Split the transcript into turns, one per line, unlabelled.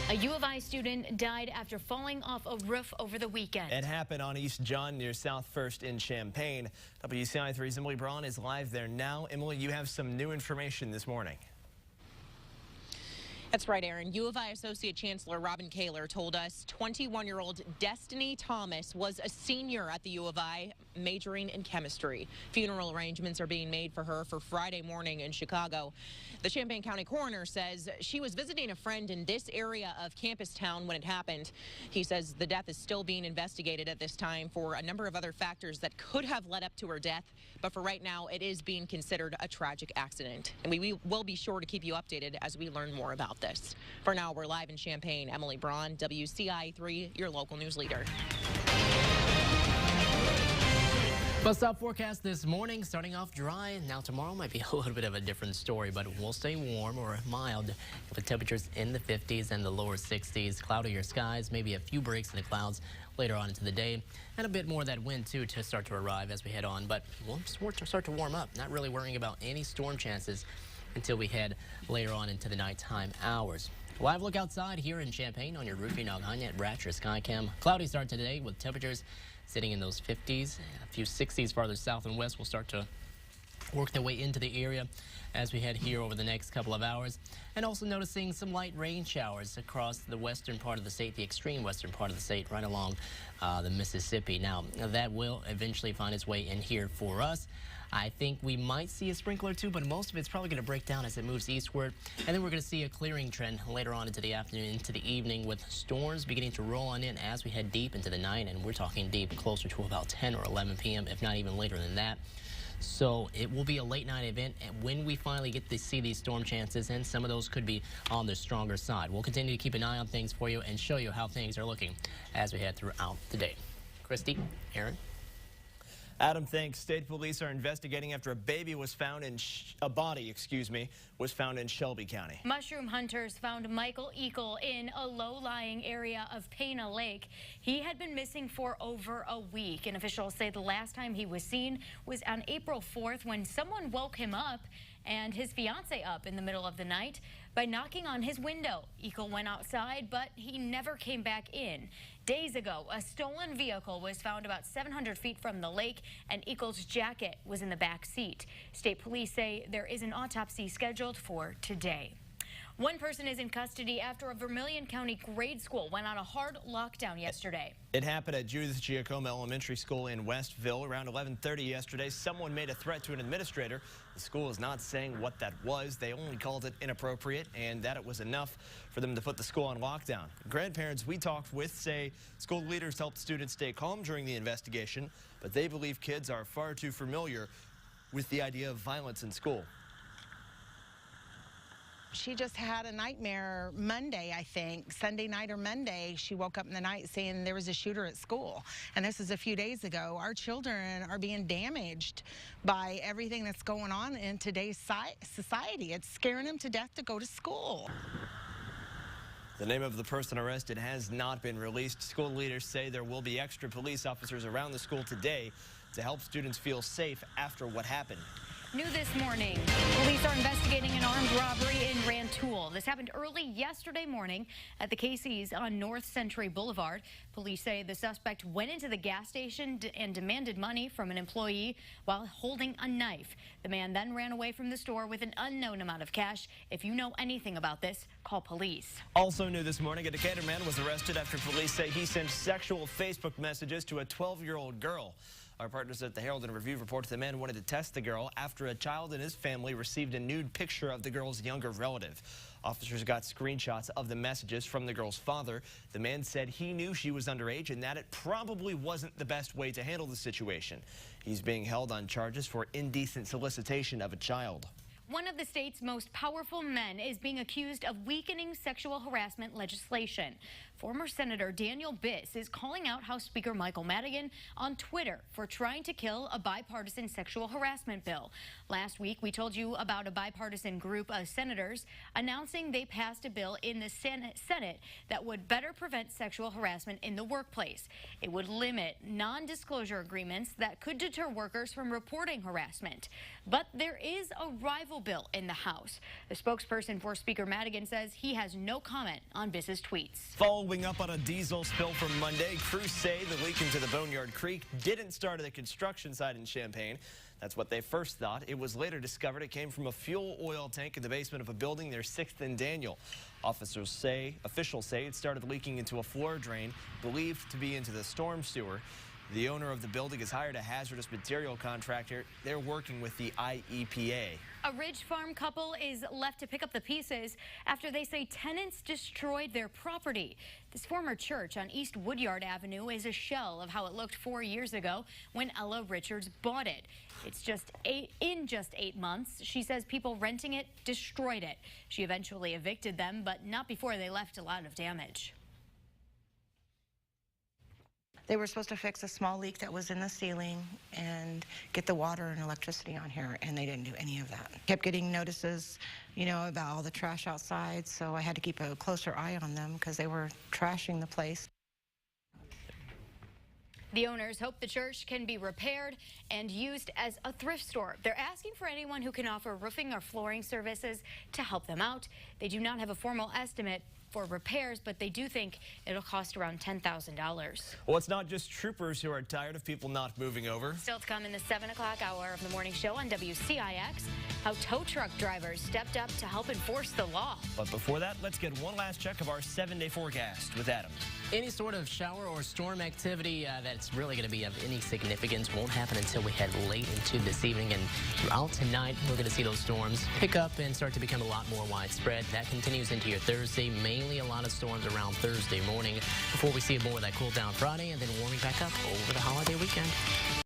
A U of I student died after falling off a roof over the weekend.
It happened on East John near South First in Champaign. WCI 3's Emily Braun is live there now. Emily, you have some new information this morning.
That's right, Aaron. U of I Associate Chancellor Robin Kaler told us 21-year-old Destiny Thomas was a senior at the U of I, majoring in chemistry. Funeral arrangements are being made for her for Friday morning in Chicago. The Champaign County coroner says she was visiting a friend in this area of Campus Town when it happened. He says the death is still being investigated at this time for a number of other factors that could have led up to her death. But for right now, it is being considered a tragic accident. And we will be sure to keep you updated as we learn more about this. For now, we're live in Champaign. Emily Braun, WCI 3, your local news leader.
Bus stop forecast this morning, starting off dry. Now tomorrow might be a little bit of a different story, but we'll stay warm or mild with temperatures in the 50s and the lower 60s. Cloudier skies, maybe a few breaks in the clouds later on into the day, and a bit more of that wind too to start to arrive as we head on. But we'll start to warm up, not really worrying about any storm chances until we head later on into the nighttime hours. Live look outside here in Champaign on your Roofing Algania at Bratcher Skycam. Cloudy start today with temperatures sitting in those 50s. A few 60s farther south and west will start to work their way into the area as we head here over the next couple of hours. And also noticing some light rain showers across the western part of the state, the extreme western part of the state, right along the Mississippi. Now, that will eventually find its way in here for us. I think we might see a sprinkler too, but most of it's probably going to break down as it moves eastward. And then we're going to see a clearing trend later on into the afternoon, into the evening, with storms beginning to roll on in as we head deep into the night. And we're talking deep closer to about 10 or 11 p.m., if not even later than that. So it will be a late night event and when we finally get to see these storm chances, and some of those could be on the stronger side. We'll continue to keep an eye on things for you and show you how things are looking as we head throughout the day. Christy, Aaron.
Adam, thanks. State police are investigating after a body was found in Shelby County.
Mushroom hunters found Michael Eagle in a low-lying area of Pana Lake. He had been missing for over a week, and officials say the last time he was seen was on April 4th when someone woke him up and his fiance up in the middle of the night by knocking on his window. Eagle went outside, but he never came back in. Days ago, a stolen vehicle was found about 700 feet from the lake, and Eagle's jacket was in the back seat. State police say there is an autopsy scheduled for today. One person is in custody after a Vermilion County grade school went on a hard lockdown yesterday.
It happened at Judith Giacomo Elementary School in Westville. Around 11:30 yesterday, someone made a threat to an administrator. The school is not saying what that was. They only called it inappropriate and that it was enough for them to put the school on lockdown. Grandparents we talked with say school leaders helped students stay calm during the investigation, but they believe kids are far too familiar with the idea of violence in school.
She just had a nightmare Monday, I think, Sunday night or Monday. She woke up in the night saying there was a shooter at school. And this is a few days ago. Our children are being damaged by everything that's going on in today's society. It's scaring them to death to go to school.
The name of the person arrested has not been released. School leaders say there will be extra police officers around the school today to help students feel safe after what happened.
New this morning, police are investigating an armed robbery in Rantoul. This happened early yesterday morning at the Casey's on North Century Boulevard. Police say the suspect went into the gas station and demanded money from an employee while holding a knife. The man then ran away from the store with an unknown amount of cash. If you know anything about this, call police.
Also new this morning, a Decatur man was arrested after police say he sent sexual Facebook messages to a 12-year-old girl. Our partners at the Herald and Review report the man wanted to test the girl after a child in his family received a nude picture of the girl's younger relative. Officers got screenshots of the messages from the girl's father. The man said he knew she was underage and that it probably wasn't the best way to handle the situation. He's being held on charges for indecent solicitation of a child.
One of the state's most powerful men is being accused of weakening sexual harassment legislation. Former Senator Daniel Biss is calling out House Speaker Michael Madigan on Twitter for trying to kill a bipartisan sexual harassment bill. Last week, we told you about a bipartisan group of senators announcing they passed a bill in the Senate that would better prevent sexual harassment in the workplace. It would limit non-disclosure agreements that could deter workers from reporting harassment. But there is a rival bill in the House. The spokesperson for Speaker Madigan says he has no comment on Biss's tweets.
Following up on a diesel spill from Monday, crews say the leak into the Boneyard Creek didn't start at the construction site in Champaign. That's what they first thought. It was later discovered it came from a fuel oil tank in the basement of a building near 6th and Daniel. Officials say it started leaking into a floor drain believed to be into the storm sewer. The owner of the building has hired a hazardous material contractor. They're working with the IEPA.
A Ridge Farm couple is left to pick up the pieces after they say tenants destroyed their property. This former church on East Woodyard Avenue is a shell of how it looked 4 years ago when Ella Richards bought it. It's in just 8 months. She says people renting it destroyed it. She eventually evicted them, but not before they left a lot of damage.
They were supposed to fix a small leak that was in the ceiling and get the water and electricity on here, and they didn't do any of that. Kept getting notices, about all the trash outside, so I had to keep a closer eye on them because they were trashing the place.
The owners hope the church can be repaired and used as a thrift store. They're asking for anyone who can offer roofing or flooring services to help them out. They do not have a formal estimate for repairs, but they do think it'll cost around $10,000.
Well, it's not just troopers who are tired of people not moving over.
Still to come in the 7 o'clock hour of the morning show on WCIX, how tow truck drivers stepped up to help enforce the law.
But before that, let's get one last check of our 7-day forecast with Adam.
Any sort of shower or storm activity that's really going to be of any significance won't happen until we head late into this evening. And throughout tonight, we're going to see those storms pick up and start to become a lot more widespread. That continues into your Thursday. Mainly a lot of storms around Thursday morning before we see more of that cool down Friday and then warming back up over the holiday weekend.